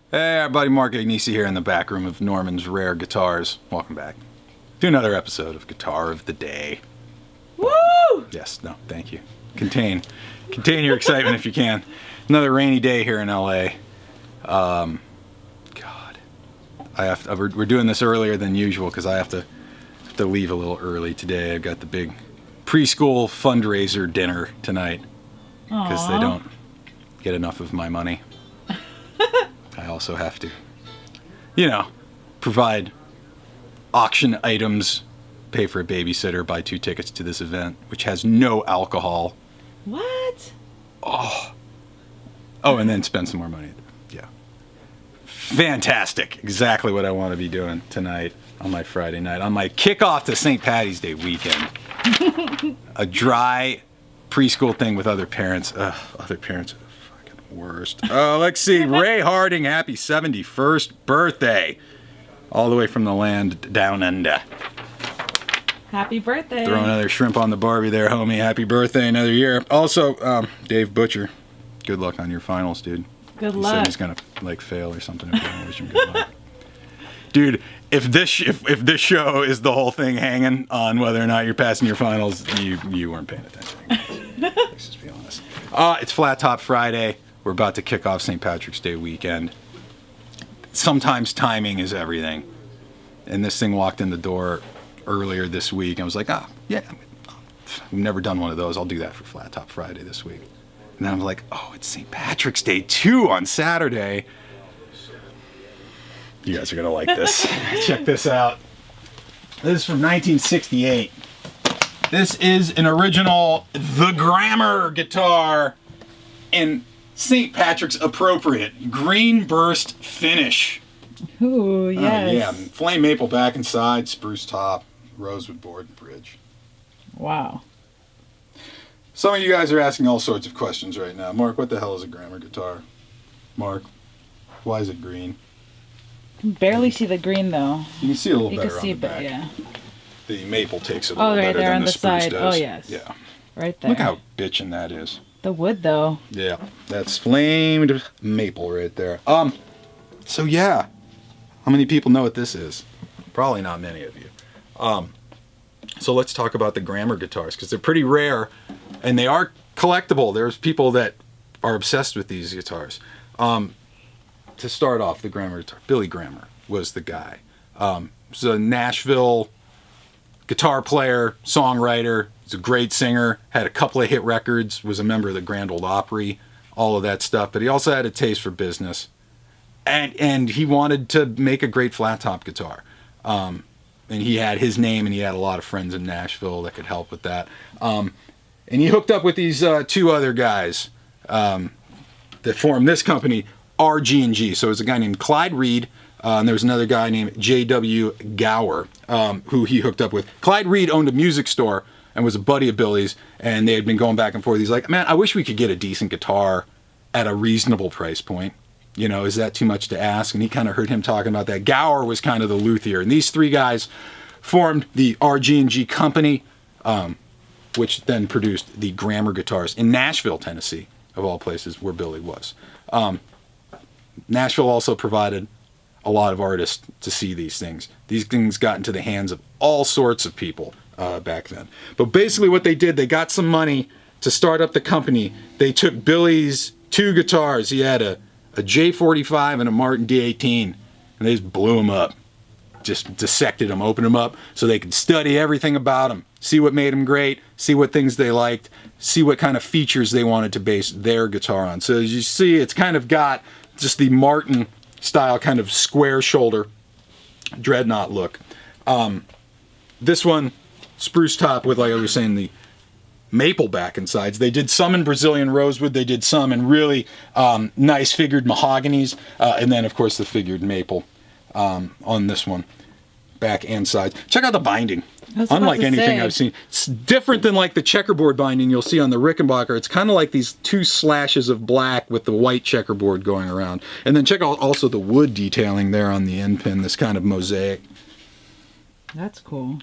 Hey, our buddy Mark Agnesi here in the back room of Norman's Rare Guitars. Welcome back to another episode of Guitar of the Day. Woo! Yes, no, thank you. Contain your excitement if you can. Another rainy day here in LA. God, we're doing this earlier than usual because I have to leave a little early today. I've got the big preschool fundraiser dinner tonight because they don't get enough of my money. I also have to, provide auction items, pay for a babysitter, buy 2 tickets to this event, which has no alcohol. What? Oh, and then spend some more money. Yeah. Fantastic. Exactly what I want to be doing tonight on my Friday night, on my kickoff to St. Patty's Day weekend. A dry preschool thing with other parents. Other parents are the fucking worst. Let's see. Ray Harding, happy 71st birthday. All the way from the land down under. Happy birthday. Throw another shrimp on the Barbie there, homie. Happy birthday, another year. Also, Dave Butcher, good luck on your finals, dude. Good He luck. said he's gonna fail or something. I wish him good luck. Dude, if this show is the whole thing hanging on whether or not you're passing your finals, you weren't paying attention. Let's just be honest. It's Flat Top Friday. We're about to kick off St. Patrick's Day weekend. Sometimes timing is everything. And this thing walked in the door earlier this week. I was like, yeah, we've never done one of those. I'll do that for Flat Top Friday this week. And then I'm like, it's St. Patrick's Day too on Saturday. You guys are going to like this. Check this out. This is from 1968. This is an original The Grammar guitar in St. Patrick's appropriate Greenburst finish. Ooh, yes. Yeah, flame maple back and side, spruce top, rosewood board and bridge. Wow. Some of you guys are asking all sorts of questions right now. Mark, what the hell is a Grammar guitar? Mark, why is it green? You can barely see the green though. You can see a little You better can on see the back. yeah. The maple takes it a little right better there than on the the spruce side. does. Oh, yes. Yeah. Right there. Look how bitchin' that is. The wood though. Yeah, that's flamed maple right there. So yeah, how many people know what this is? Probably not many of you. So let's talk about the Grammar guitars because they're pretty rare, and they are collectible. There's people that are obsessed with these guitars. To start off, the Grammar guitar, Billy Grammer was the guy. He's a Nashville guitar player, songwriter. He's a great singer, had a couple of hit records, was a member of the Grand Ole Opry, all of that stuff. But he also had a taste for business. And he wanted to make a great flat top guitar. And he had his name, and he had a lot of friends in Nashville that could help with that. And he hooked up with these 2 other guys that formed this company, RG&G. So it was a guy named Clyde Reed, and there was another guy named J.W. Gower, who he hooked up with. Clyde Reed owned a music store and was a buddy of Billy's, and they had been going back and forth. He's like, man, I wish we could get a decent guitar at a reasonable price point. Is that too much to ask? And he kind of heard him talking about that. Gower was kind of the luthier. And these 3 guys formed the RG&G company, which then produced the Grammar guitars in Nashville, Tennessee, of all places where Billy was. Nashville also provided a lot of artists to see these things. These things got into the hands of all sorts of people back then. But basically what they did, they got some money to start up the company. They took Billy's 2 guitars. He had a J45 and a Martin D18, and they just blew them up. Just dissected them, opened them up, so they could study everything about them, see what made them great, see what things they liked, see what kind of features they wanted to base their guitar on. So as you see, it's kind of got just the Martin style kind of square shoulder dreadnought look. This one, spruce top with, like I was saying, the maple back and sides. They did some in Brazilian rosewood. They did some in really nice figured mahoganies, and then of course the figured maple on this one, back and sides. Check out the binding. Unlike anything I've seen. It's different than like the checkerboard binding you'll see on the Rickenbacker. It's kind of like these 2 slashes of black with the white checkerboard going around. And then check out also the wood detailing there on the end pin, this kind of mosaic. That's cool.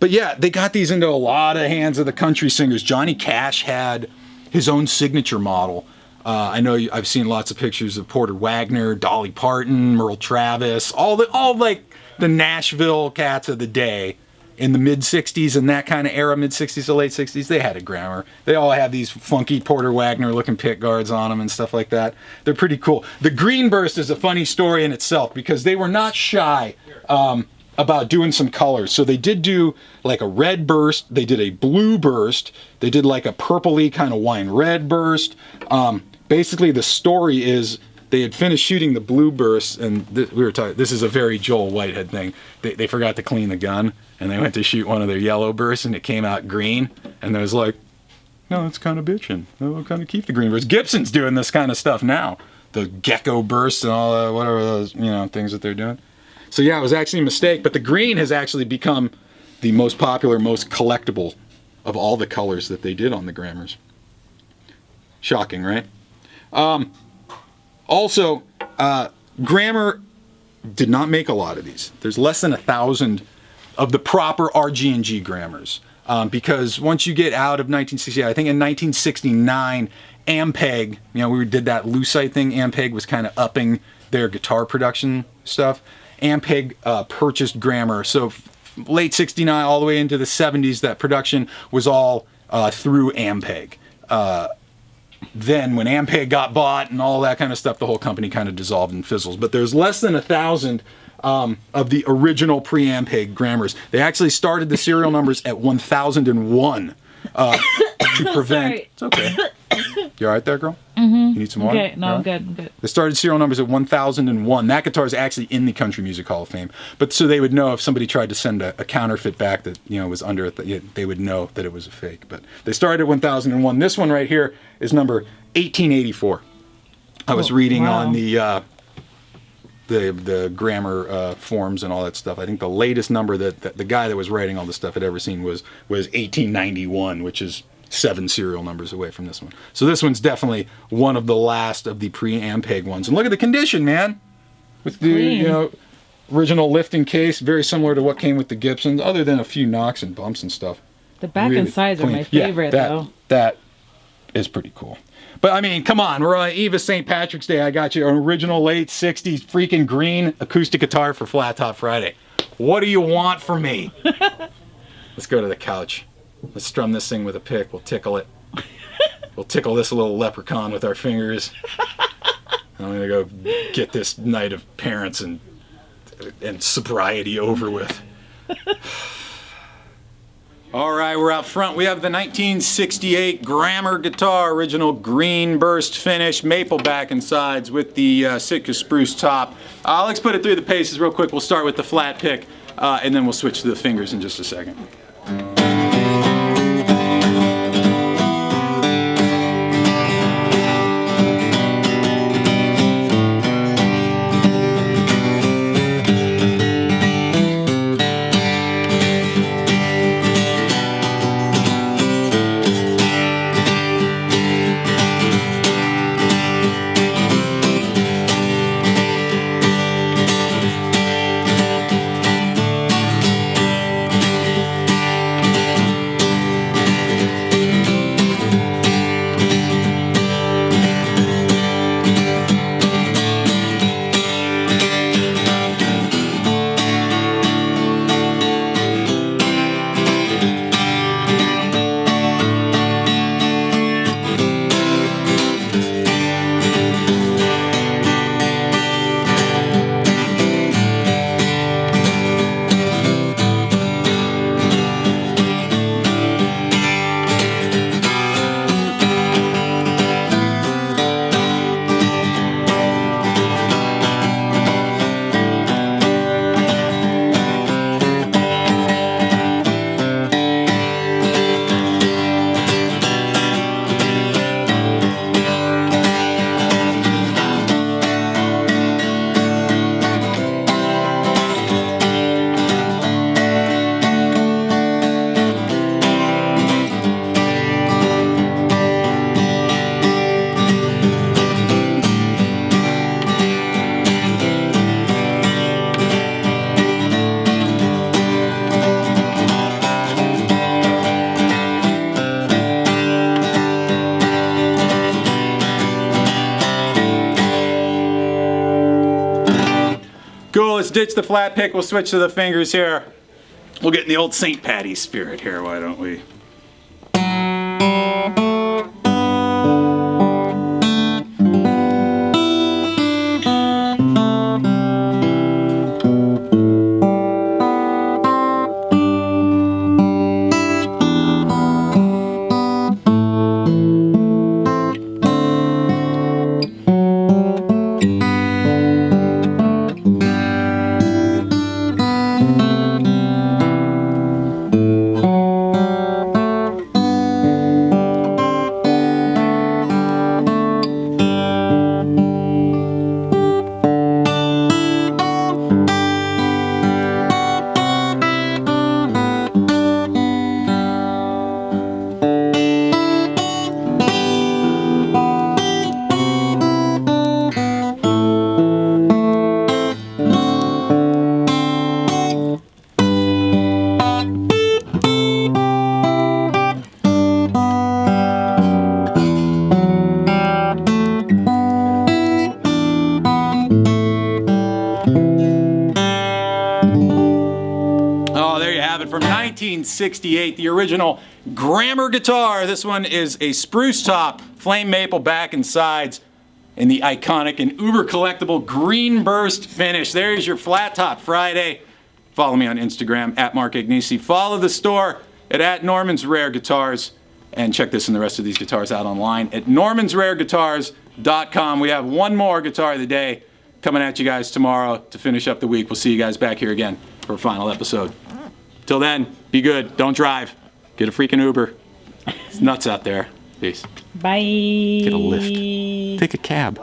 But yeah, they got these into a lot of hands of the country singers. Johnny Cash had his own signature model. I know I've seen lots of pictures of Porter Wagner, Dolly Parton, Merle Travis, all like the Nashville cats of the day in the mid 60s and that kind of era, mid 60s to late 60s. They had a Grammer. They all have these funky Porter Wagner looking pick guards on them and stuff like that. They're pretty cool. The Greenburst is a funny story in itself because they were not shy about doing some colors. So they did do like a red burst, they did a blue burst, they did like a purpley kind of wine red burst. Basically the story is they had finished shooting the blue burst, and we were talking, this is a very Joel Whitehead thing. They forgot to clean the gun, and they went to shoot one of their yellow bursts, and it came out green, and they was like, no, it's kind of bitching. We'll kind of keep the green burst. Gibson's doing this kind of stuff now. The gecko bursts and all that, whatever those, things that they're doing. So yeah, it was actually a mistake, but the green has actually become the most popular, most collectible of all the colors that they did on the Grammars. Shocking, right? Also, Grammer did not make a lot of these. There's less than 1,000 of the proper RG&G Grammars. Because once you get out of 1968, I think in 1969, Ampeg, we did that Lucite thing. Ampeg was kind of upping their guitar production stuff. Ampeg purchased Grammer. So late 69 all the way into the 70s, that production was all through Ampeg. Then when Ampeg got bought and all that kind of stuff, the whole company kind of dissolved and fizzles. But there's less than 1,000 of the original pre-Ampeg Grammars. They actually started the serial numbers at 1001 to prevent... Sorry. It's okay. You all right there, girl? Mm-hmm. You need some water? Okay, no, I'm good. I'm good. They started serial numbers at 1001. That guitar is actually in the Country Music Hall of Fame. But so they would know if somebody tried to send a counterfeit back that was under it, they would know that it was a fake. But they started at 1001. This one right here is number 1884. I was reading on the grammar forms and all that stuff. I think the latest number that the guy that was writing all this stuff had ever seen was 1891, which is 7 serial numbers away from this one. So this one's definitely one of the last of the pre-Ampeg ones. And look at the condition, man. With the original lifting case, very similar to what came with the Gibsons, other than a few knocks and bumps and stuff. The back really and sides clean. Are my favorite, though. That is pretty cool. But I mean, come on, we're on Eve of St. Patrick's Day. I got you an original late 60s freaking green acoustic guitar for Flat Top Friday. What do you want from me? Let's go to the couch. Let's strum this thing with a pick. We'll tickle it. We'll tickle this little leprechaun with our fingers. I'm going to go get this night of parents and sobriety over with. All right, we're out front. We have the 1968 Grammer guitar, original Greenburst finish, maple back and sides with the Sitka spruce top. Let's put it through the paces real quick. We'll start with the flat pick, and then we'll switch to the fingers in just a second. let's ditch the flat pick. We'll switch to the fingers here. We'll get in the old St. Patty's spirit here, why don't we? From 1968, the original Grammar guitar. This one is a spruce top, flame maple back and sides, and the iconic and uber collectible Greenburst finish. There's your Flat Top Friday. Follow me on Instagram at Mark Agnesi. Follow the store at Norman's Rare Guitars, and check this and the rest of these guitars out online at normansrareguitars.com. We have one more guitar of the day coming at you guys tomorrow to finish up the week. We'll see you guys back here again for a final episode. Till then, be good. Don't drive. Get a freaking Uber. It's nuts out there. Peace. Bye. Get a lift. Take a cab.